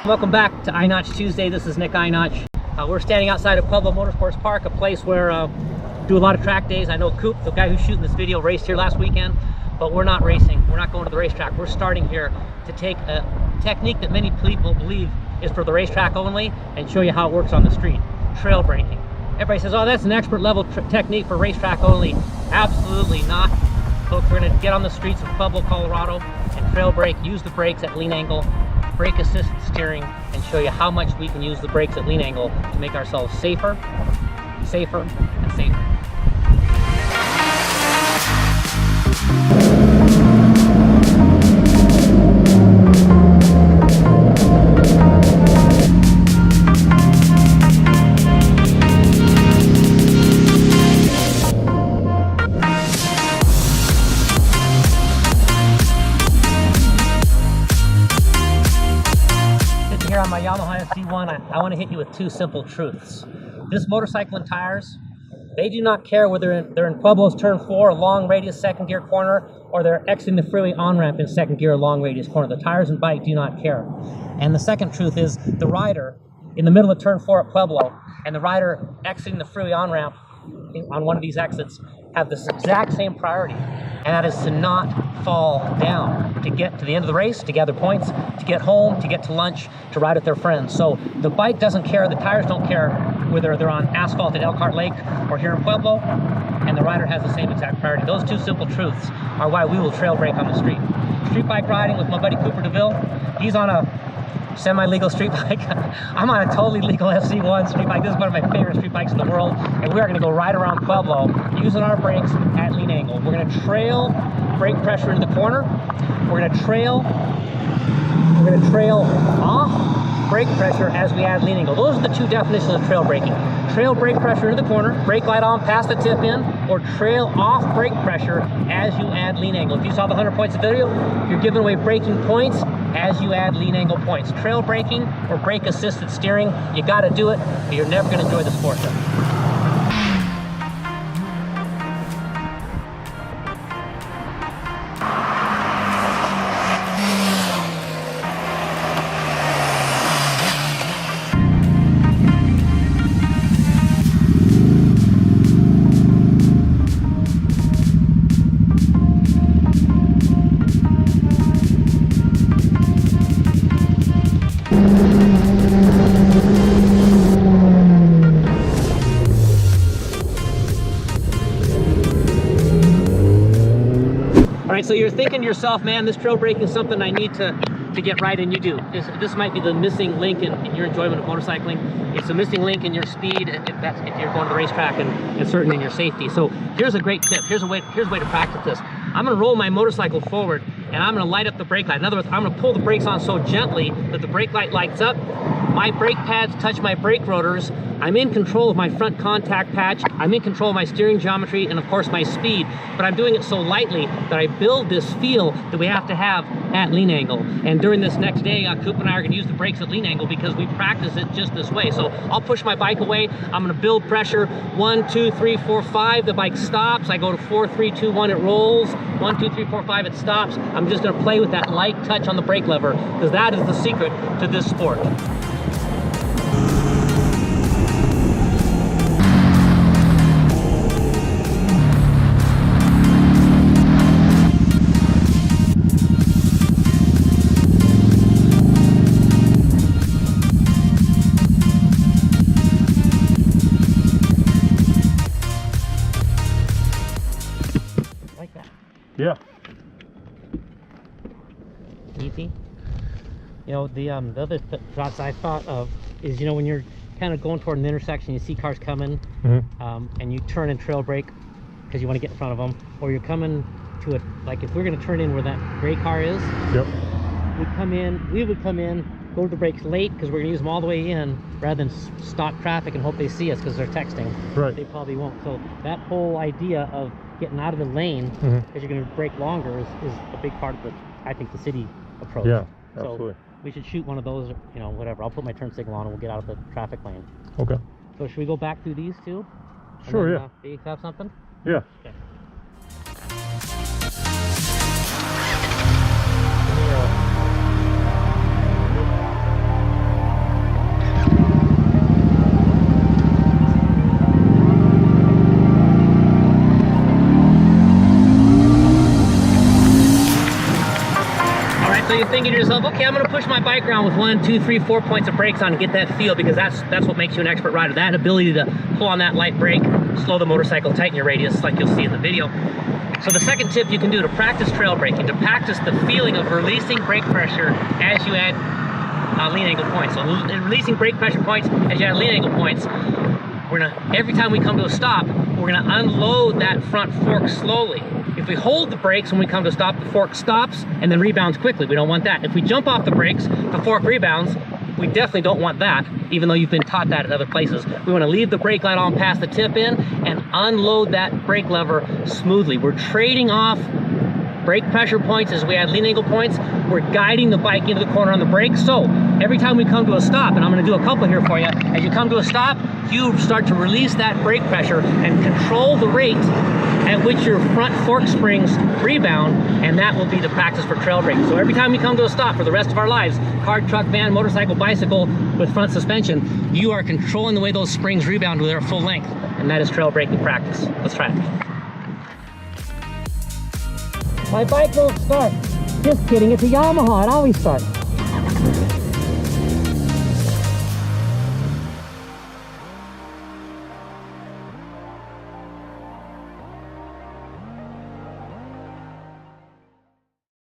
Welcome back to Ienatsch Tuesday. This is Nick Ienatsch. We're standing outside of Pueblo Motorsports Park, a place where do a lot of track days. I know Coop, the guy who's shooting this video, raced here last weekend, but we're not racing. We're not going to the racetrack. We're starting here to take a technique that many people believe is for the racetrack only and show you how it works on the street. Trail braking. Everybody says, oh, that's an expert level technique for racetrack only. Absolutely not. Folks, we're going to get on the streets of Pueblo, Colorado and trail brake, use the brakes at lean angle, brake assisted steering, and show you how much we can use the brakes at lean angle to make ourselves safer, and safer. Here on my Yamaha SC1, I want to hit you with two simple truths. This motorcycle and tires, they do not care whether they're in Pueblo's turn 4, a long radius second gear corner, or they're exiting the freeway on-ramp in second gear, long radius corner. The tires and bike do not care. And the second truth is the rider in the middle of turn 4 at Pueblo and the rider exiting the freeway on-ramp on one of these exits have this exact same priority, and that is to not fall down, to get to the end of the race, to gather points, to get home, to get to lunch, to ride with their friends. So the bike doesn't care, the tires don't care whether they're on asphalt at Elkhart Lake or here in Pueblo, and the rider has the same exact priority. Those two simple truths are why we will trail brake on the street. Street bike riding with my buddy Cooper DeVille. He's on a semi-legal street bike. I'm on a totally legal FC1 street bike. This is one of my favorite street bikes in the world, and we are going to go right around Pueblo using our brakes at lean angle. We're going to trail brake pressure into the corner. We're going to trail off brake pressure as we add lean angle. Those are the two definitions of trail braking. Trail brake pressure into the corner, brake light on past the tip in, or trail off brake pressure as you add lean angle. If you saw the 100 points of video, you're giving away braking points as you add lean angle points. Trail braking or brake assisted steering, you got to do it, or you're never going to enjoy the sport. All right, so you're thinking to yourself, man, this trail braking is something I need to get right, and you do. This might be the missing link in your enjoyment of motorcycling. It's a missing link in your speed if you're going to the racetrack, and certainly in your safety. So here's a great tip. Here's a way to practice this. I'm going to roll my motorcycle forward, and I'm going to light up the brake light. In other words, I'm going to pull the brakes on so gently that the brake light lights up. My brake pads touch my brake rotors. I'm in control of my front contact patch. I'm in control of my steering geometry and, of course, my speed. But I'm doing it so lightly that I build this feel that we have to have at lean angle. And during this next day, Coop and I are going to use the brakes at lean angle because we practice it just this way. So I'll push my bike away. I'm going to build pressure. 1, 2, 3, 4, 5. The bike stops. I go to 4, 3, 2, 1. It rolls. 1, 2, 3, 4, 5. It stops. I'm just going to play with that light touch on the brake lever because that is the secret to this sport. Yeah. Easy. You know, the other shots I thought of is, you know, when you're kind of going toward an intersection, you see cars coming, and you turn and trail brake because you want to get in front of them, or you're coming to it, like if we're going to turn in where that gray car is, we would come in, go to the brakes late because we're going to use them all the way in rather than stop traffic and hope they see us because they're texting. Right. They probably won't. So that whole idea of getting out of the lane because you're going to brake longer is a big part of I think the city approach. Yeah, absolutely. So we should shoot one of those, you know, whatever. I'll put my turn signal on and we'll get out of the traffic lane. Okay. So should we go back through these two? Sure, then, yeah. Do you have something? Yeah. Okay. So you're thinking to yourself, okay, I'm gonna push my bike around with 1, 2, 3, 4 points of brakes on and get that feel, because that's what makes you an expert rider. That ability to pull on that light brake, slow the motorcycle, tighten your radius, like you'll see in the video. So the second tip you can do to practice trail braking, to practice the feeling of releasing brake pressure as you add lean angle points. So releasing brake pressure points as you add lean angle points, every time we come to a stop, we're gonna unload that front fork slowly. If we hold the brakes when we come to a stop, the fork stops and then rebounds quickly. We don't want that. If we jump off the brakes, the fork rebounds. We definitely don't want that, even though you've been taught that at other places. We want to leave the brake light on past the tip in and unload that brake lever smoothly. We're trading off brake pressure points as we add lean angle points. We're guiding the bike into the corner on the brake. So every time we come to a stop, and I'm going to do a couple here for you, as you come to a stop, you start to release that brake pressure and control the rate at which your front fork springs rebound, and that will be the practice for trail braking. So every time we come to a stop for the rest of our lives, car, truck, van, motorcycle, bicycle with front suspension, you are controlling the way those springs rebound to their full length, and that is trail braking practice. Let's try it. My bike won't start. Just kidding, it's a Yamaha, it always starts.